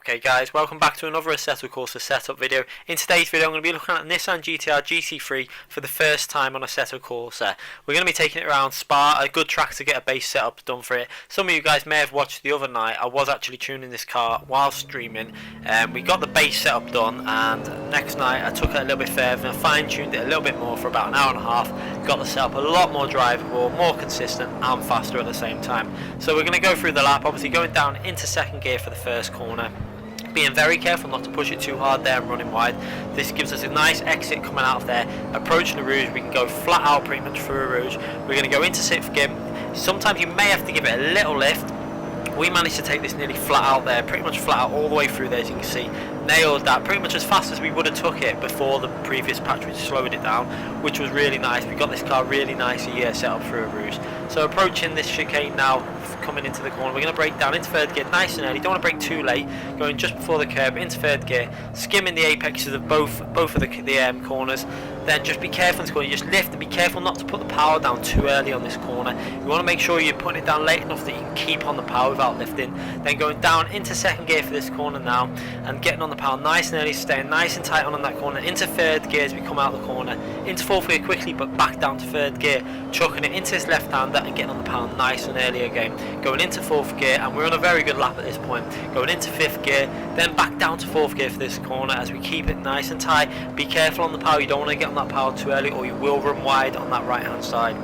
Okay guys, welcome back to another Assetto Corsa setup video. In today's video I'm going to be looking at Nissan Gtr Gt3 for the first time on Assetto Corsa. We're going to be taking it around Spa, a good track to get a base setup done for it. Some of you guys may have watched the other night, I was actually tuning this car while streaming. We got the base setup done, and next night I took it a little bit further and fine tuned it a little bit more for about an hour and a half. Got the setup a lot more drivable, more consistent and faster at the same time. So we're going to go through the lap, obviously going down into second gear for the first corner. Being very careful not to push it too hard there and running wide. This gives us a nice exit coming out of there. Approaching the rouge, we can go flat out pretty much through a rouge. We're going to go into sixth gear. Sometimes you may have to give it a little lift. We managed to take this nearly flat out there, pretty much flat out all the way through there, as you can see. Nailed that pretty much as fast as we would have took it before the previous patch, which slowed it down, which was really nice. We got this car really nicely set up through a rouge. So approaching this chicane now, coming into the corner, we're going to brake down into third gear nice and early. Don't want to brake too late, going just before the curb into third gear, skimming the apexes of both of the corners. Then just be careful in this corner, you just lift and be careful not to put the power down too early on this corner. You want to make sure you're putting it down late enough that you can keep on the power without lifting. Then going down into second gear for this corner now, and getting on the power nice and early, staying nice and tight on that corner, into third gear as we come out the corner, into fourth gear quickly but back down to third gear, chucking it into this left hander and getting on the power nice and early again. Going into fourth gear, and we're on a very good lap at this point, going into fifth gear, then back down to fourth gear for this corner as we keep it nice and tight. Be careful on the power, you don't want to get on that power too early or you will run wide on that right hand side.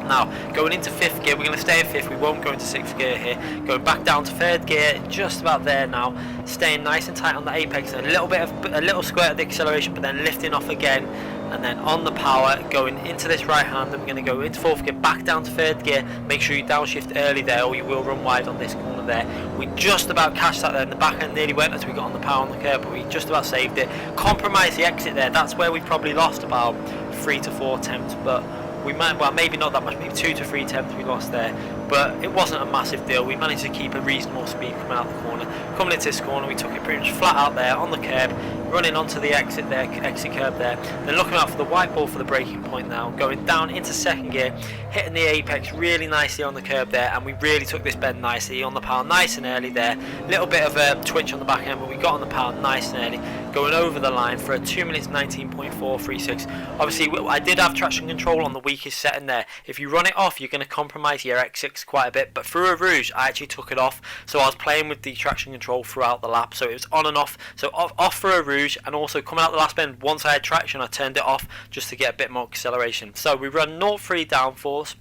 Now going into fifth gear, we're going to stay in fifth, we won't go into sixth gear here. Going back down to third gear, just about there now, staying nice and tight on the apex, and a little squirt of the acceleration, but then lifting off again, and then on the power, going into this right hand, and we're going to go into fourth gear, back down to third gear. Make sure you downshift early there or you will run wide on this corner there. We just about cashed that there, and the back end nearly went as we got on the power on the curb, but we just about saved it. Compromised the exit there, that's where we probably lost about 3 to 4 attempts, but we might, well, maybe not that much, maybe 2 to 3 attempts we lost there, but it wasn't a massive deal. We managed to keep a reasonable speed coming out the corner. Coming into this corner, we took it pretty much flat out there on the curb, running onto the exit curb there, then looking out for the white ball for the braking point now, going down into second gear, hitting the apex really nicely on the curb there, and we really took this bend nicely on the power nice and early there. Little bit of a twitch on the back end, but we got on the power nice and early, going over the line for a 2 minutes 19.436. Obviously I did have traction control on the weakest setting there. If you run it off, you're going to compromise your X6 quite a bit, but through a rouge I actually took it off, so I was playing with the traction control throughout the lap, so it was on and off. So off for a rouge, and also coming out the last bend, once I had traction I turned it off just to get a bit more acceleration. So we run 0-3 downforce.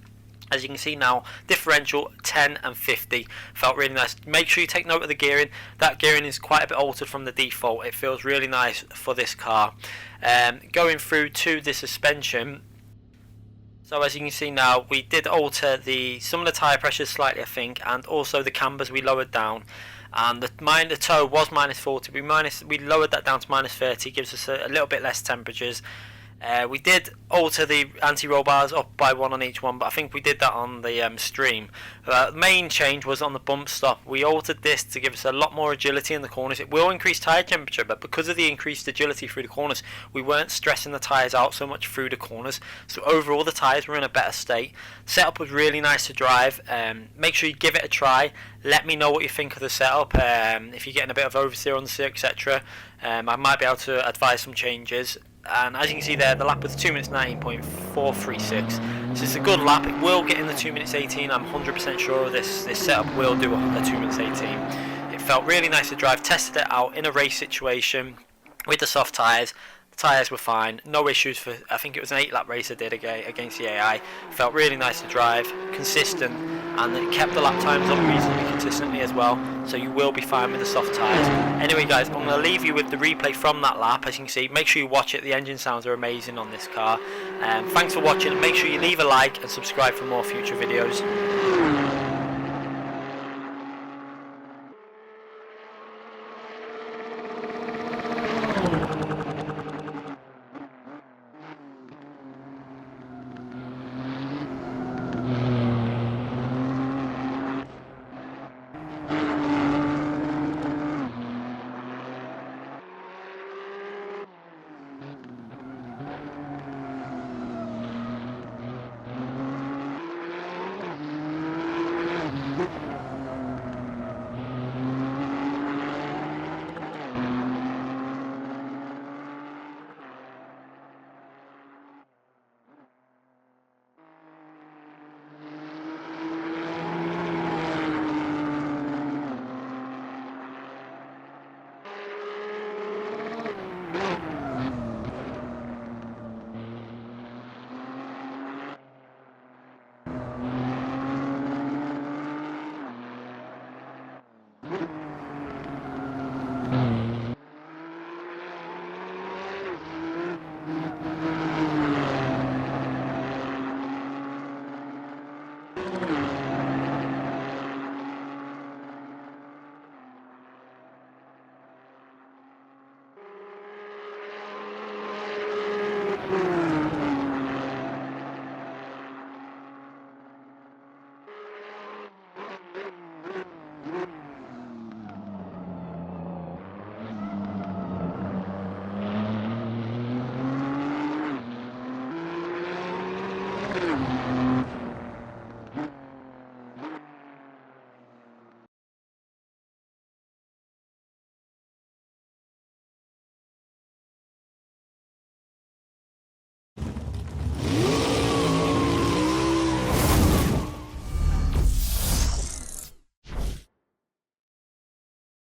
As you can see now, differential 10 and 50. Felt really nice. Make sure you take note of the gearing. That gearing is quite a bit altered from the default. It feels really nice for this car. Going through to the suspension. So as you can see now, we did alter some of the tyre pressures slightly, I think, and also the cambers we lowered down. And the toe was minus 40. We lowered that down to minus 30. Gives us a little bit less temperatures. We did alter the anti-roll bars up by 1 on each one, but I think we did that on the stream. The main change was on the bump stop. We altered this to give us a lot more agility in the corners. It will increase tyre temperature, but because of the increased agility through the corners, we weren't stressing the tyres out so much through the corners. So overall the tyres were in a better state. Setup was really nice to drive. Make sure you give it a try. Let me know what you think of the setup. If you're getting a bit of oversteer on the seat, etc. I might be able to advise some changes. And as you can see there, the lap was 2 minutes 19.436. So it's a good lap. It will get in the 2 minutes 18. I'm 100% sure of this. This setup will do a 2 minutes 18. It felt really nice to drive. Tested it out in a race situation with the soft tyres. The tyres were fine. No issues for, I think it was an 8-lap race I did against the AI. Felt really nice to drive. Consistent. And it kept the lap times up reasonably consistently as well, so you will be fine with the soft tyres. Anyway guys, I'm going to leave you with the replay from that lap. As you can see, make sure you watch it, the engine sounds are amazing on this car. Thanks for watching, and make sure you leave a like and subscribe for more future videos.